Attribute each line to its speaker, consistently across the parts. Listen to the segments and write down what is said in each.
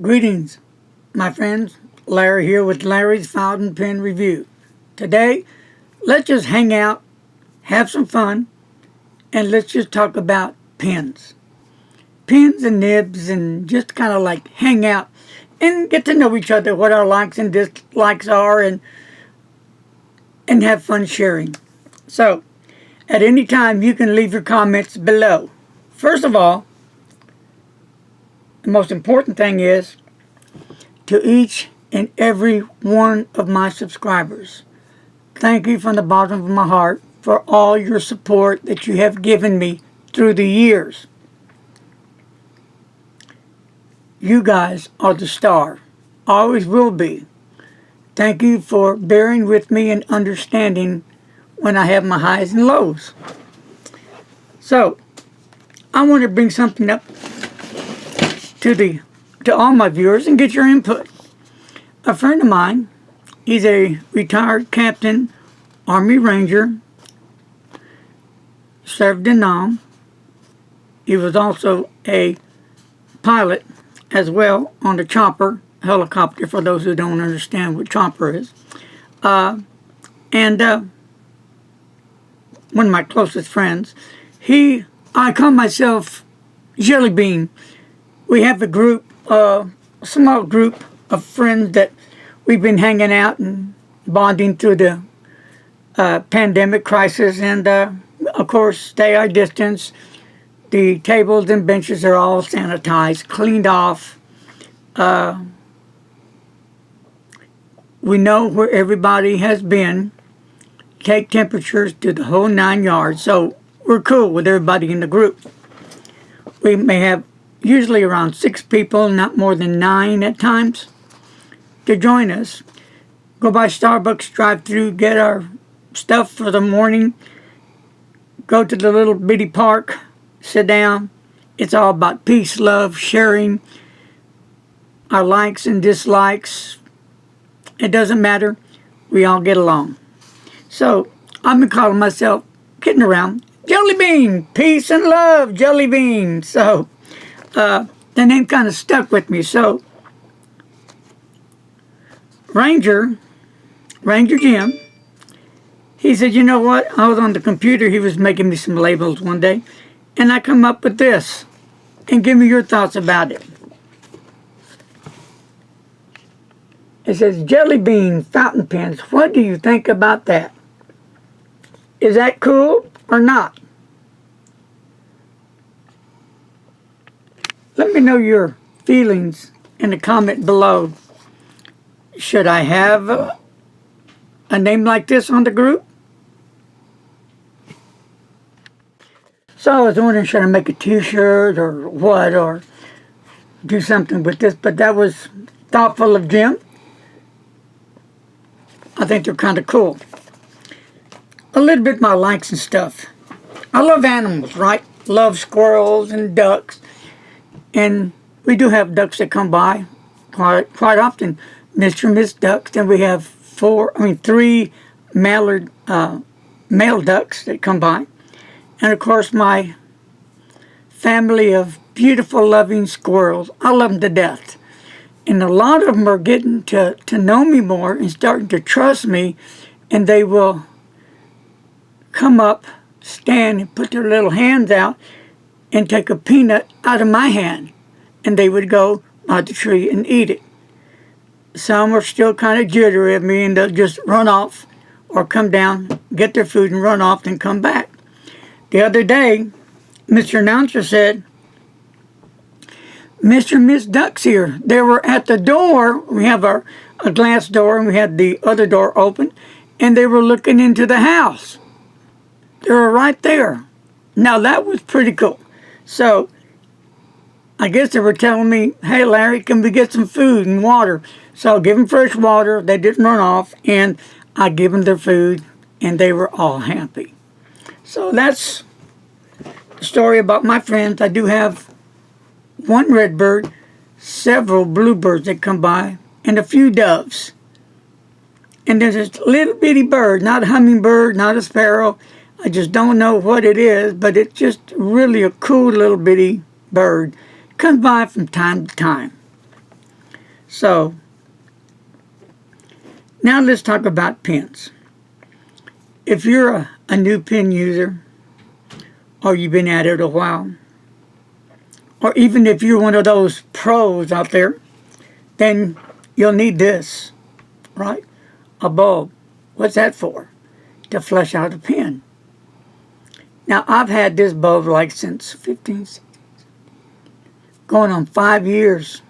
Speaker 1: Greetings, my friends. Larry here with Larry's Fountain Pen Review. Today, let's just hang out, have some fun, and let's just talk about pens. Pens and nibs, and just kind of like hang out and get to know each other, what our likes and dislikes are, and have fun sharing. So, at any time, you can leave your comments below. First of all, the most important thing is to each and every one of my subscribers. Thank you from the bottom of my heart for all your support that you have given me through the years. You guys are the star. Always will be. Thank you for bearing with me and understanding when I have my highs and lows. So, I want to bring something up to all my viewers and get your input. A friend of mine, he's a retired captain, Army Ranger, served in Nam. He was also a pilot as well on the chopper, helicopter, for those who don't understand what chopper is. One of my closest friends, I call myself Jelly Bean. We have a group, a small group of friends that we've been hanging out and bonding through the pandemic crisis, and of course stay our distance. The tables and benches are all sanitized, cleaned off. We know where everybody has been, take temperatures to the whole 9 yards, so we're cool with everybody in the group. We may have usually around 6 people, not more than 9 at times, to join us. Go by Starbucks drive-thru, get our stuff for the morning, go to the little bitty park, sit down. It's all about peace, love, sharing, our likes and dislikes. It doesn't matter. We all get along. So, I've been calling myself, kidding around, Jelly Bean, peace and love, Jelly Bean. So, the name kind of stuck with me. So, Ranger Jim, he said, you know what? I was on the computer. He was making me some labels one day, and I come up with this. And give me your thoughts about it. It says, Jelly Bean fountain pens. What do you think about that? Is that cool or not? Let me know your feelings in the comment below. Should I have a name like this on the group? So I was wondering, should I make a t-shirt or what, or do something with this, but that was thoughtful of Jim. I think they're kind of cool. A little bit my likes and stuff. I love animals, right? Love squirrels and ducks. And we do have ducks that come by quite often, Mr. and Miss Ducks. Then we have 3 male ducks that come by. And of course my family of beautiful, loving squirrels. I love them to death. And a lot of them are getting to know me more and starting to trust me. And they will come up, stand, and put their little hands out and take a peanut out of my hand, and they would go by the tree and eat it. Some are still kind of jittery of me, and they'll just run off or come down, get their food, and run off and come back. The other day, Mr. Announcer said, Mr. and Miss Ducks here. They were at the door. We have a glass door, and we had the other door open, and they were looking into the house. They were right there. Now, that was pretty cool. So, I guess they were telling me, hey, Larry, can we get some food and water? So, I'll give them fresh water. They didn't run off. And I give them their food. And they were all happy. So, that's the story about my friends. I do have one redbird, several bluebirds that come by, and a few doves. And there's this little bitty bird, not a hummingbird, not a sparrow. I just don't know what it is, but it's just really a cool little bitty bird. Comes by from time to time. So now let's talk about pens. If you're a new pen user, or you've been at it a while, or even if you're one of those pros out there, then you'll need this, right? A bulb. What's that for? To flush out a pen. Now, I've had this bulb like since 15, going on 5 years.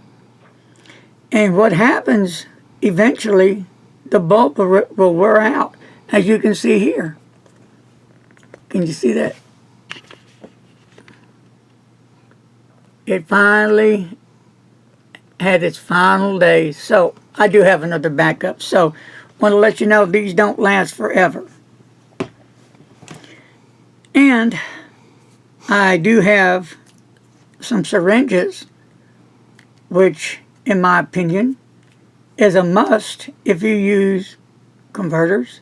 Speaker 1: And what happens, eventually, the bulb will wear out, as you can see here. Can you see that? It finally had its final days. So I do have another backup. So I want to let you know these don't last forever. And I do have some syringes, which in my opinion is a must if you use converters,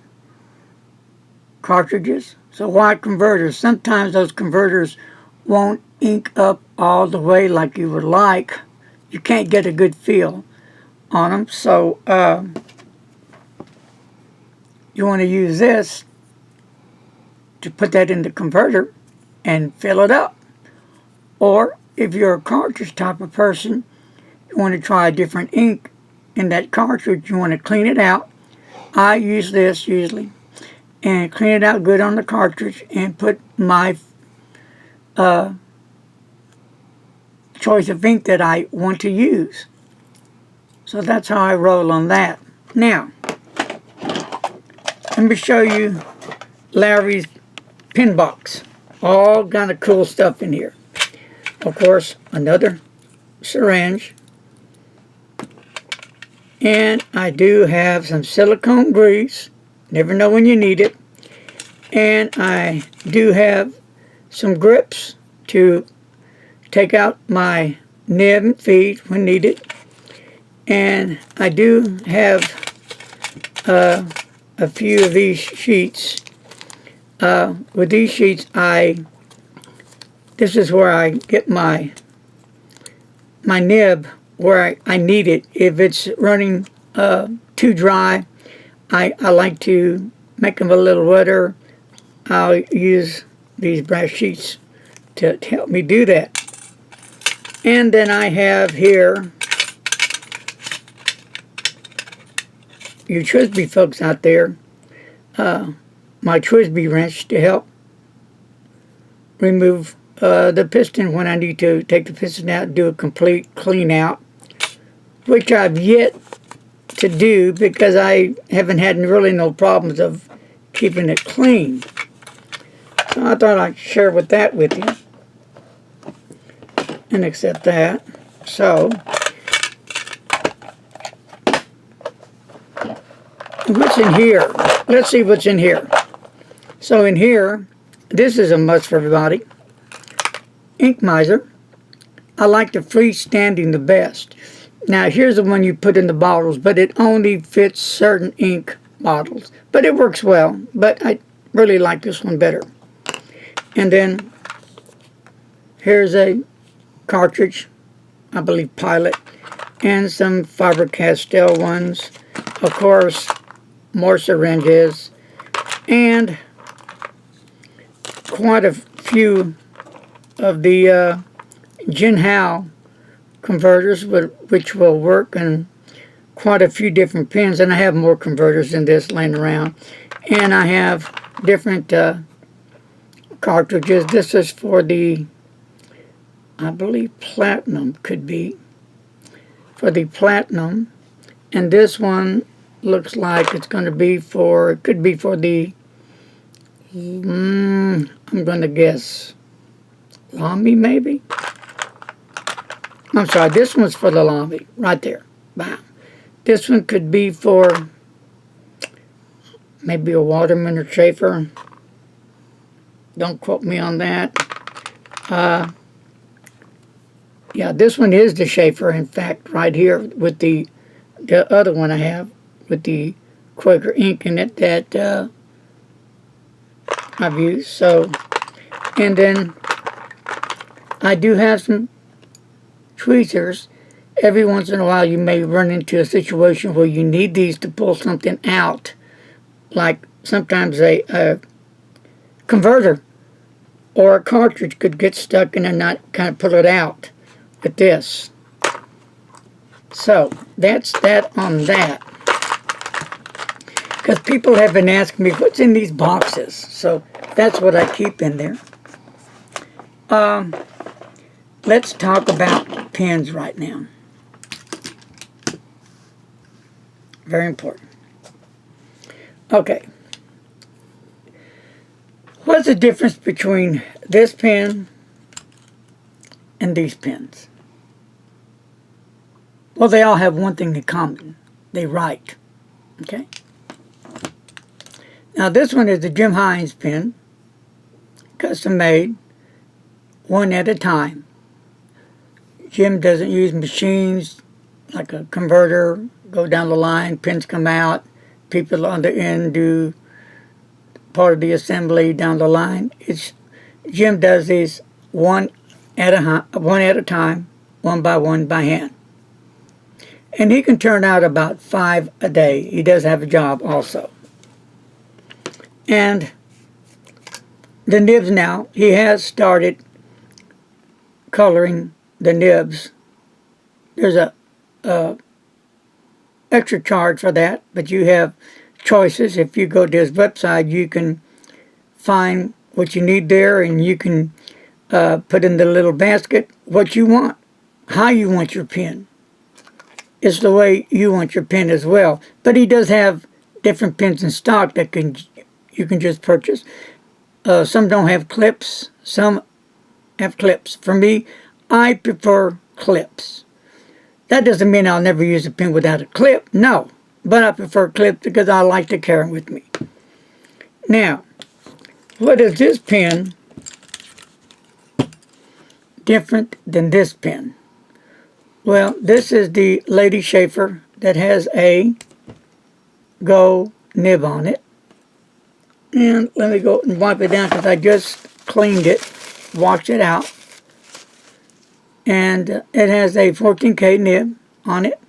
Speaker 1: cartridges. So why converters? Sometimes those converters won't ink up all the way like you would like. You can't get a good feel on them. So you want to use this to put that in the converter and fill it up. Or if you're a cartridge type of person, you want to try a different ink in that cartridge. You want to clean it out. I use this usually. And clean it out good on the cartridge and put my choice of ink that I want to use. So that's how I roll on that. Now, let me show you Larry's pen box. All kind of cool stuff in here. Of course, another syringe. And I do have some silicone grease. Never know when you need it. And I do have some grips to take out my nib and feed when needed. And I do have a few of these sheets. With these sheets, this is where I get my nib where I need it. If it's running too dry, I like to make them a little wetter. I'll use these brass sheets to help me do that. And then I have here, you Twisby folks out there, my Twisby wrench to help remove the piston when I need to take the piston out and do a complete clean out, which I've yet to do because I haven't had really no problems of keeping it clean. So I thought I'd share that with you and accept that. So what's in here? Let's see what's in here. So in here, this is a must for everybody. Ink miser. I like the freestanding the best. Now here's the one you put in the bottles, but it only fits certain ink bottles. But it works well, but I really like this one better. And then here's a cartridge, I believe Pilot, and some Faber-Castell ones. Of course, more syringes, and quite a few of the Jinhao converters, which will work in quite a few different pens. And I have more converters than this laying around. And I have different cartridges. This is for the, I believe platinum could be, for the platinum. And this one looks like it's going to be for, it could be for the, I'm going to guess, Lamy maybe? I'm sorry, this one's for the Lamy, right there. Bam. This one could be for maybe a Waterman or Schaefer. Don't quote me on that. Yeah, this one is the Schaefer, in fact, right here with the other one I have with the Quaker ink in it that I've used. So, and then I do have some tweezers, every once in a while you may run into a situation where you need these to pull something out. Like sometimes a converter or a cartridge could get stuck in and not kind of pull it out with this. So that's that on that. Because people have been asking me, what's in these boxes? So that's what I keep in there. Let's talk about pens right now. Very important. Okay. What's the difference between this pen and these pens? Well, they all have one thing in common. They write. Okay? Now, this one is the Jim Hines pen, custom made, one at a time. Jim doesn't use machines like a converter, go down the line, pins come out, people on the end do part of the assembly down the line. Jim does these one at a time, one by hand. And he can turn out about 5 a day. He does have a job also. And the nibs now, he has started coloring the nibs. There's a extra charge for that, but you have choices. If you go to his website, you can find what you need there, and you can put in the little basket what you want, how you want your pen. It's the way you want your pen as well. But he does have different pens in stock that you can just purchase. Some don't have clips. Some have clips. For me, I prefer clips. That doesn't mean I'll never use a pen without a clip. No. But I prefer clips because I like to carry them with me. Now, what is this pen different than this pen? Well, this is the Lady Schaefer that has a gold nib on it. And let me go and wipe it down because I just cleaned it, washed it out. And it has a 14K nib on it.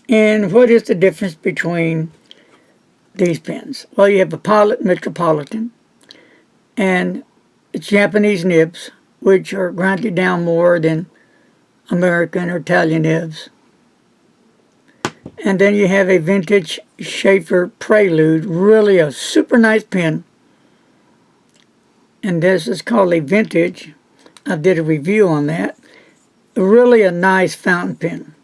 Speaker 1: And what is the difference between these pens? Well, you have a Pilot Metropolitan and Japanese nibs, which are grinded down more than American or Italian nibs. And then you have a vintage Schaefer Prelude, really a super nice pen. And this is called a vintage. I did a review on that. Really a nice fountain pen.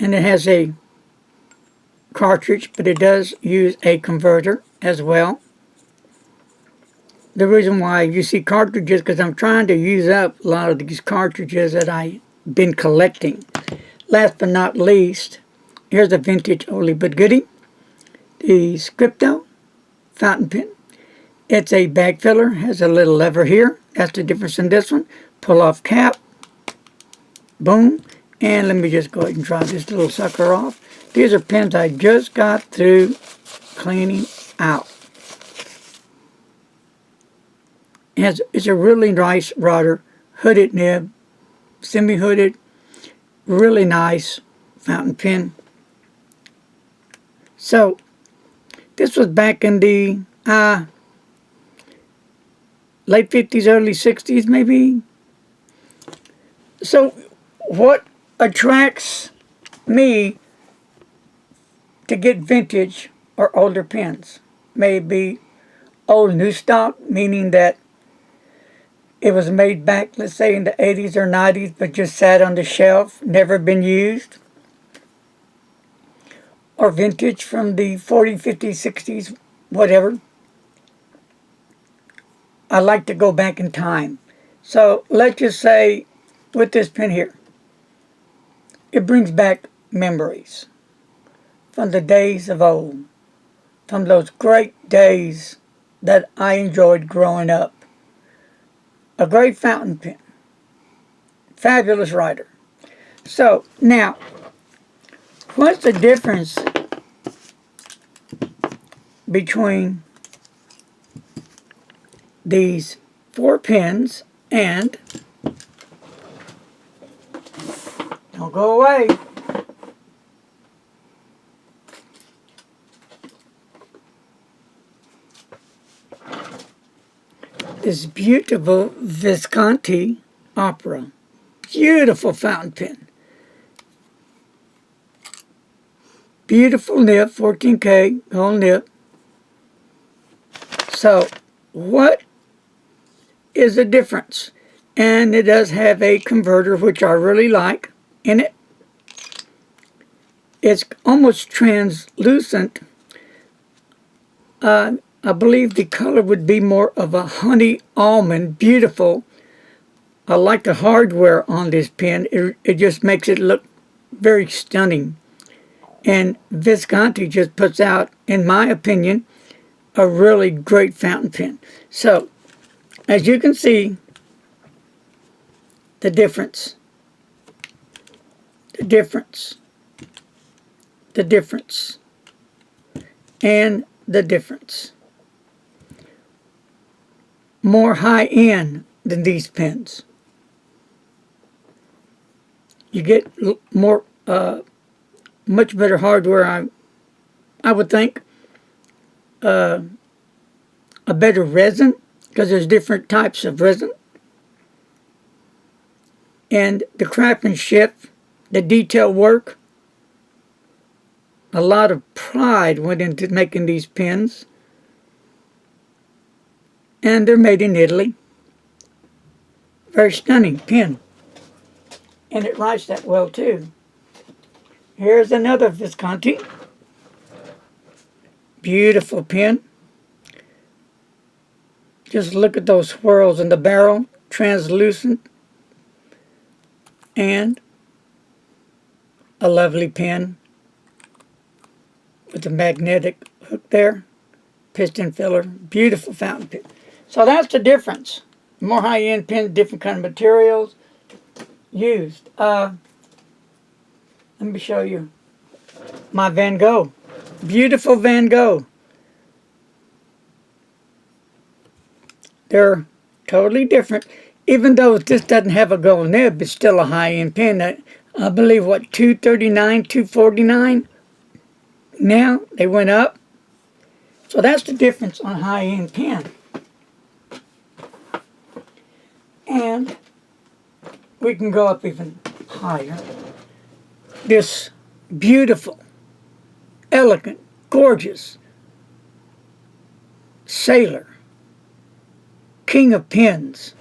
Speaker 1: And it has a cartridge, but it does use a converter as well. The reason why you see cartridges, because I'm trying to use up a lot of these cartridges that I've been collecting. Last but not least, here's a vintage oldie but goodie. The Scripto fountain pen. It's a bag filler, has a little lever here. That's the difference in this one. Pull off cap. Boom. And let me just go ahead and dry this little sucker off. These are pens I just got through cleaning out. It's a really nice router, hooded nib, semi-hooded, really nice fountain pen. So, this was back in the late 50s, early 60s maybe. So, what attracts me to get vintage or older pens? Maybe old new stock, meaning that it was made back, let's say, in the 80s or 90s, but just sat on the shelf, never been used. Or vintage from the 40s, 50s, 60s, whatever. I like to go back in time. So let's just say with this pen here, it brings back memories from the days of old, from those great days that I enjoyed growing up. A great fountain pen. Fabulous writer. So, now, what's the difference between these 4 pens, and don't go away. This beautiful Visconti Opera. Beautiful fountain pen. Beautiful nib, 14K, gold nib. So, what is the difference? And it does have a converter, which I really like in it. It's almost translucent. I believe the color would be more of a honey almond. Beautiful. I like the hardware on this pen. It just makes it look very stunning. And Visconti just puts out, in my opinion, a really great fountain pen. So, as you can see, the difference, and the difference. More high-end than these pens. You get more, much better hardware, I would think. A better resin, because there's different types of resin. And the craftsmanship, the detail work, a lot of pride went into making these pens. And they're made in Italy. Very stunning pen. And it writes that well too. Here's another Visconti. Beautiful pen. Just look at those swirls in the barrel. Translucent. And a lovely pen with a magnetic hook there. Piston filler. Beautiful fountain pen. So that's the difference. More high-end pens, different kind of materials used. Let me show you my Van Gogh. Beautiful Van Gogh. They're totally different. Even though this doesn't have a gold nib, it's still a high-end pen. I believe, what, $239, $249? Now, they went up. So that's the difference on high-end pen. And we can go up even higher. This beautiful, elegant, gorgeous Sailor, king of pens.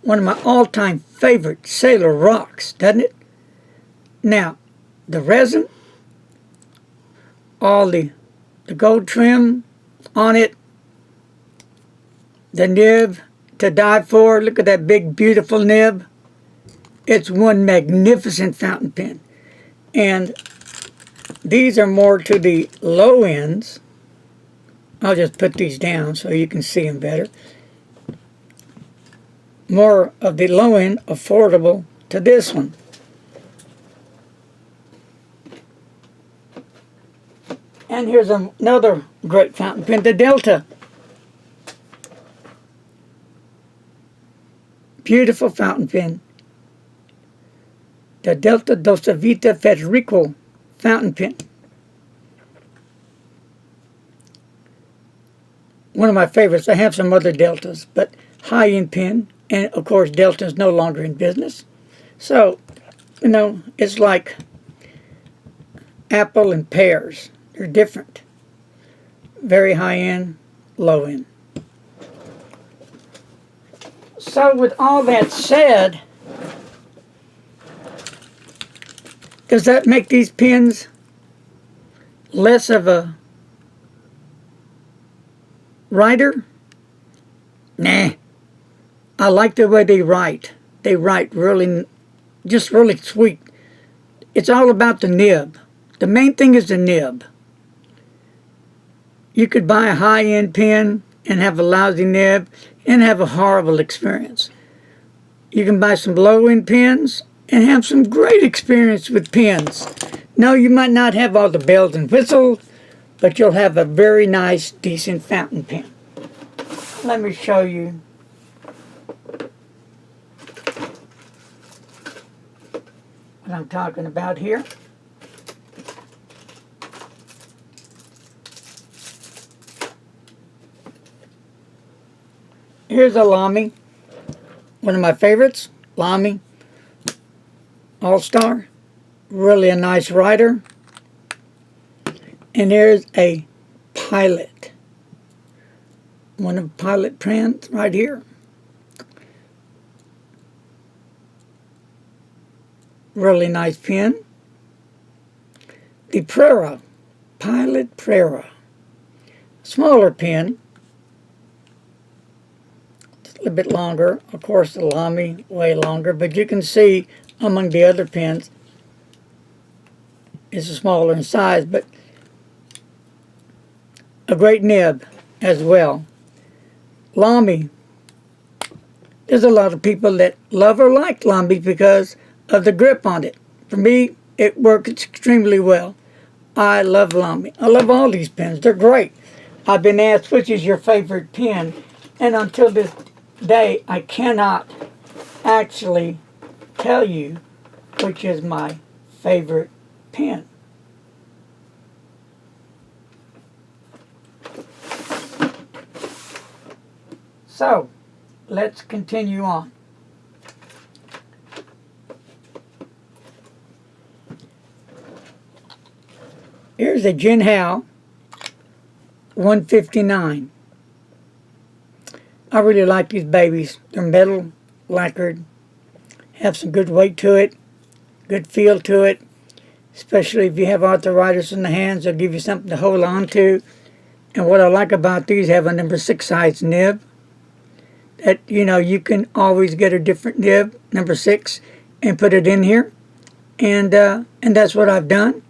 Speaker 1: One of my all-time favorite Sailor rocks, doesn't it? Now, the resin, all the gold trim on it, the nib to die for. Look at that big, beautiful nib. It's one magnificent fountain pen. And these are more to the low ends. I'll just put these down so you can see them better. More of the low end, affordable to this one. And here's another great fountain pen, the Delta. Beautiful fountain pen. The Delta Dosa Vita Federico fountain pen. One of my favorites. I have some other Deltas, but high-end pen. And, of course, Delta is no longer in business. So, you know, it's like apple and pears. They're different. Very high-end, low-end. So, with all that said, does that make these pens less of a writer? Nah. I like the way they write. They write really, just really sweet. It's all about the nib. The main thing is the nib. You could buy a high-end pen and have a lousy nib and have a horrible experience. You can buy some low-end pens and have some great experience with pens. No, you might not have all the bells and whistles, but you'll have a very nice, decent fountain pen. let me show you what I'm talking about here. Here's a Lamy, one of my favorites, Lamy All-Star. Really a nice rider. And here's a Pilot. One of Pilot prints right here. Really nice pen. The Prera, Pilot Prera. Smaller pen. It's a little bit longer. Of course, the Lamy way longer. But you can see among the other pens, it's smaller in size, but a great nib as well. Lamy. There's a lot of people that love or like Lamy because of the grip on it. For me, it works extremely well. I love Lamy. I love all these pens. They're great. I've been asked which is your favorite pen, and until this day, I cannot actually tell you which is my favorite pen. So, let's continue on. Here's a Jinhao 159. I really like these babies. They're metal lacquered, have some good weight to it, good feel to it, especially if you have arthritis in the hands. They'll give you something to hold on to. And what I like about these, have a number 6 size nib. That, you know, you can always get a different nib, number 6, and put it in here. And that's what I've done.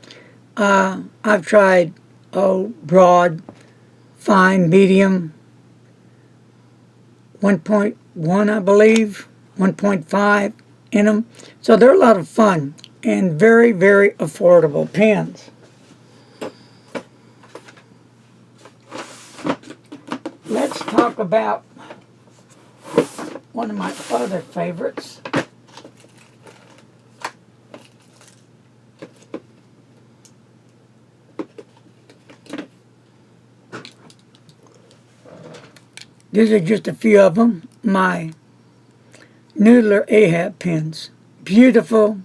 Speaker 1: I've tried, broad, fine, medium, 1.1, I believe, 1.5 in them. So they're a lot of fun and very, very affordable pens. Let's talk about one of my other favorites. These are just a few of them. My Noodler Ahab pens. Beautiful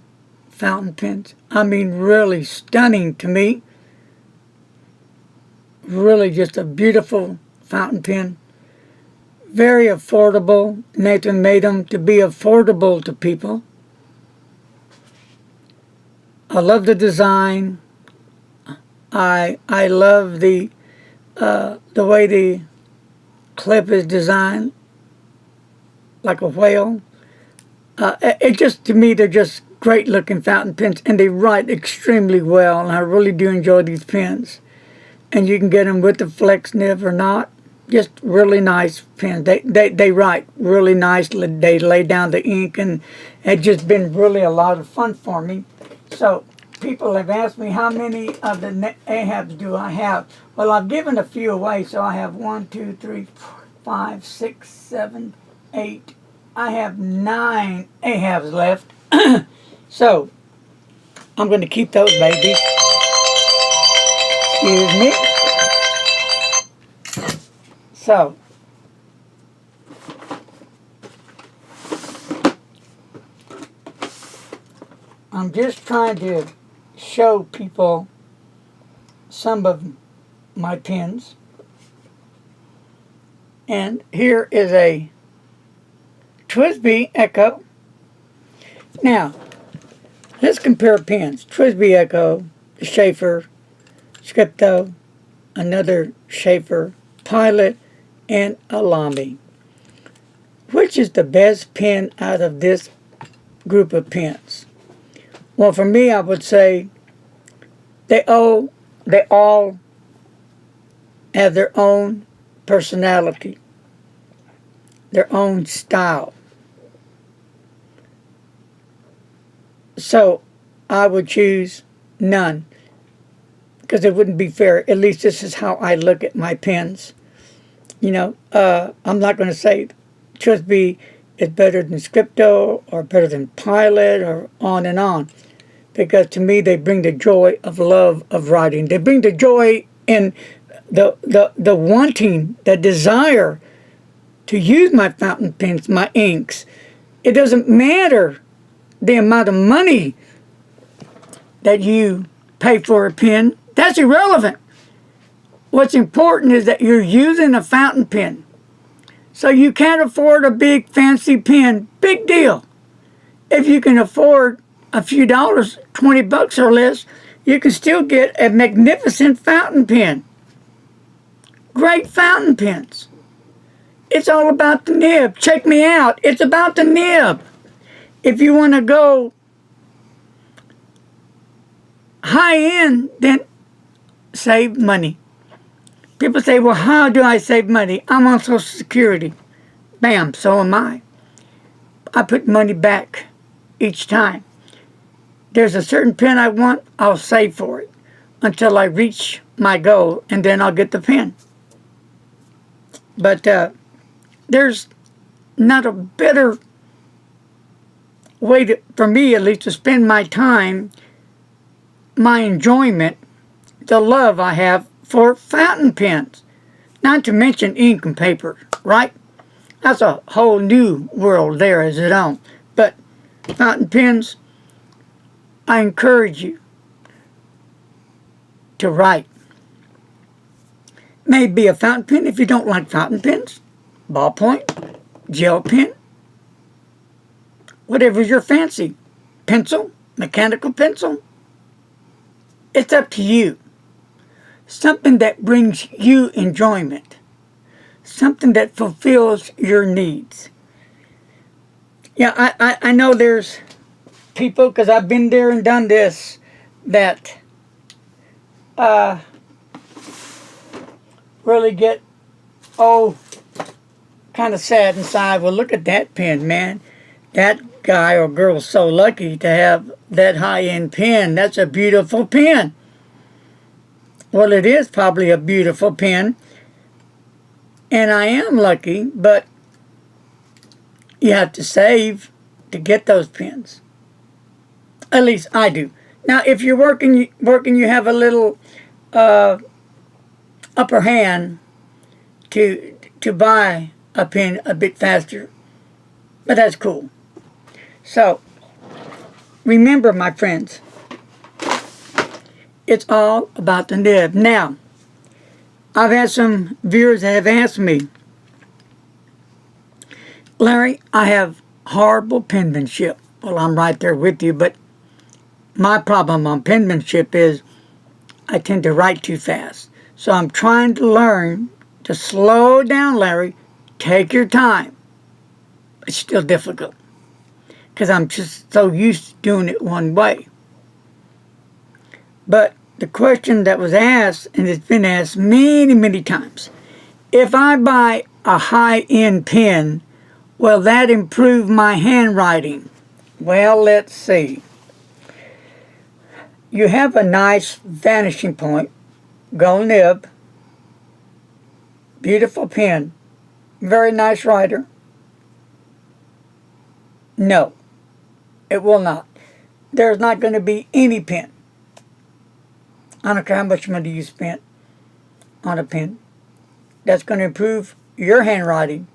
Speaker 1: fountain pens. I mean, really stunning to me. Really just a beautiful fountain pen. Very affordable. Nathan made them to be affordable to people. I love the design. I love the way the clip is designed, like a whale. It just, to me, they're just great looking fountain pens, and they write extremely well, and I really do enjoy these pens. And you can get them with the flex nib or not. Just really nice pens. They write really nicely. They lay down the ink, and it's just been really a lot of fun for me. So people have asked me how many of the Ahabs do I have. Well, I've given a few away, so I have 1, 2, 3, 4, 5, 6, 7, 8. I have 9 Ahabs left. So I'm going to keep those babies. Excuse me. So I'm just trying to show people some of my pens. And here is a TWSBI Echo. Now, let's compare pens. TWSBI Echo, Schaefer, Scripto, another Schaefer, Pilot, and a Lamy. Which is the best pen out of this group of pens? Well, for me, I would say they all have their own personality, their own style. So I would choose none, because it wouldn't be fair. At least this is how I look at my pens. I'm not going to say TRISB is better than Scripto or better than Pilot or on and on. Because to me, they bring the joy of love of writing. They bring the joy in the wanting, the desire to use my fountain pens, my inks. It doesn't matter the amount of money that you pay for a pen. That's irrelevant. What's important is that you're using a fountain pen. So you can't afford a big fancy pen. Big deal. If you can afford a few dollars, $20 or less, you can still get a magnificent fountain pen. Great fountain pens. It's all about the nib. Check me out. It's about the nib. If you want to go high end, then save money. People say, well, how do I save money? I'm on Social Security. Bam, so am I. I put money back each time. There's a certain pen I want, I'll save for it until I reach my goal, and then I'll get the pen. But there's not a better way for me, at least, to spend my time, my enjoyment, the love I have for fountain pens. Not to mention ink and paper, right? That's a whole new world there as its own. But fountain pens, I encourage you to write. Maybe a fountain pen if you don't like fountain pens, ballpoint, gel pen, whatever's your fancy. Pencil, mechanical pencil. It's up to you. Something that brings you enjoyment. Something that fulfills your needs. Yeah, I know there's people, because I've been there and done this, that really get, kind of sad inside. Well, look at that pen, man. That guy or girl's so lucky to have that high-end pen. That's a beautiful pen. Well, it is probably a beautiful pen, and I am lucky, but you have to save to get those pens. At least I do. Now, if you're working, you have a little upper hand to buy a pen a bit faster, but that's cool. So, remember, my friends, it's all about the nib. Now, I've had some viewers that have asked me, Larry, I have horrible penmanship. Well, I'm right there with you, but my problem on penmanship is I tend to write too fast. So I'm trying to learn to slow down, Larry. Take your time. It's still difficult because I'm just so used to doing it one way. But the question that was asked, and it's been asked many, many times, if I buy a high-end pen, will that improve my handwriting? Well, let's see. You have a nice vanishing point, gold nib, beautiful pen, very nice writer. No, it will not. There's not going to be any pen. I don't care how much money you spent on a pen that's going to improve your handwriting.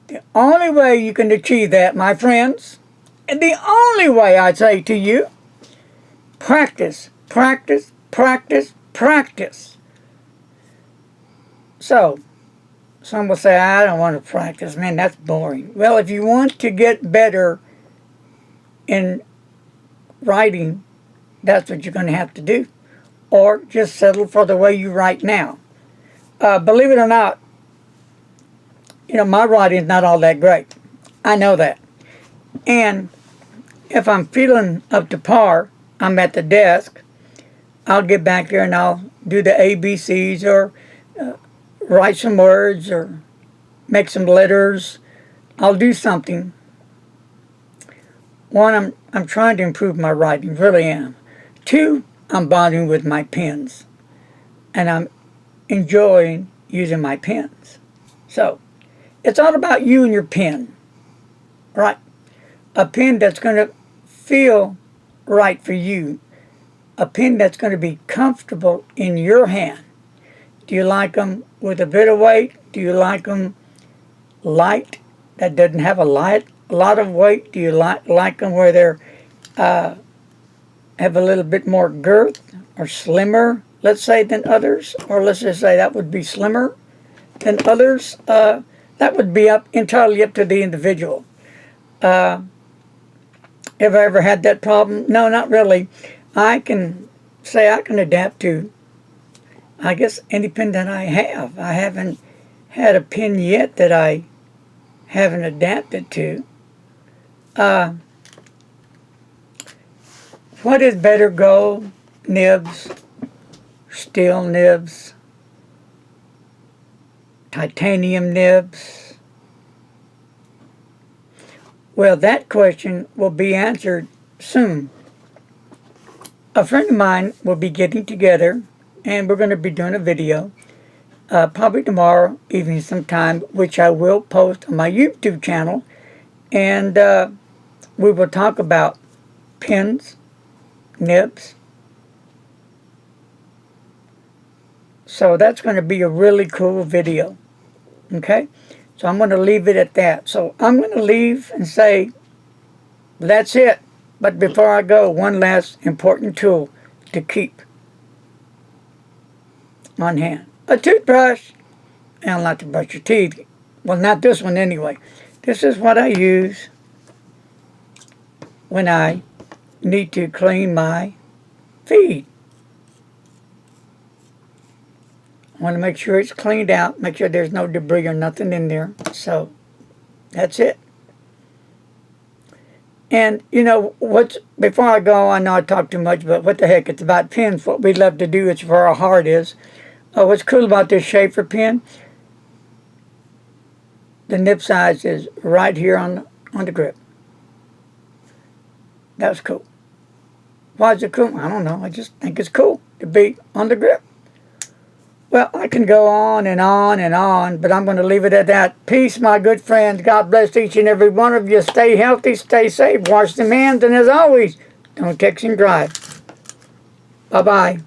Speaker 1: The only way you can achieve that, my friends, and the only way I say to you, practice, practice, practice, practice. So, some will say, I don't want to practice. Man, that's boring. Well, if you want to get better in writing, that's what you're going to have to do. Or just settle for the way you write now. Believe it or not, my writing is not all that great. I know that. And if I'm feeling up to par, I'm at the desk, I'll get back there and I'll do the ABCs or write some words or make some letters. I'll do something. One, I'm trying to improve my writing, really am. Two, I'm bonding with my pens, and I'm enjoying using my pens. So, it's all about you and your pen, right? A pen that's going to feel right for you. A pen that's going to be comfortable in your hand. Do you like them with a bit of weight? Do you like them light, that doesn't have a lot of weight? Do you like them where they're have a little bit more girth or slimmer, let's say, than others? Or let's just say that would be slimmer than others. That would be entirely up to the individual. Have I ever had that problem? No, not really. I can say I can adapt to, I guess, any pen that I have. I haven't had a pen yet that I haven't adapted to. What is better, gold nibs, steel nibs, titanium nibs? Well, that question will be answered soon. A friend of mine will be getting together, and we're going to be doing a video, probably tomorrow evening sometime, which I will post on my YouTube channel, and we will talk about pens, nibs. So that's going to be a really cool video. Okay? So I'm going to leave it at that. So I'm going to leave and say, that's it. But before I go, one last important tool to keep on hand. A toothbrush. And not to brush your teeth. Well, not this one anyway. This is what I use when I need to clean my feed. I want to make sure it's cleaned out, make sure there's no debris or nothing in there. So that's it. And you know before I go, I know I talk too much, but what the heck, it's about pens. What we love to do, it's where our heart is. What's cool about this Schaefer pen, the nib size is right here on the grip. That's cool. Why is it cool? I don't know. I just think it's cool to be on the grip. Well, I can go on and on and on, but I'm going to leave it at that. Peace, my good friends. God bless each and every one of you. Stay healthy, stay safe, wash them hands, and as always, don't text and drive. Bye-bye.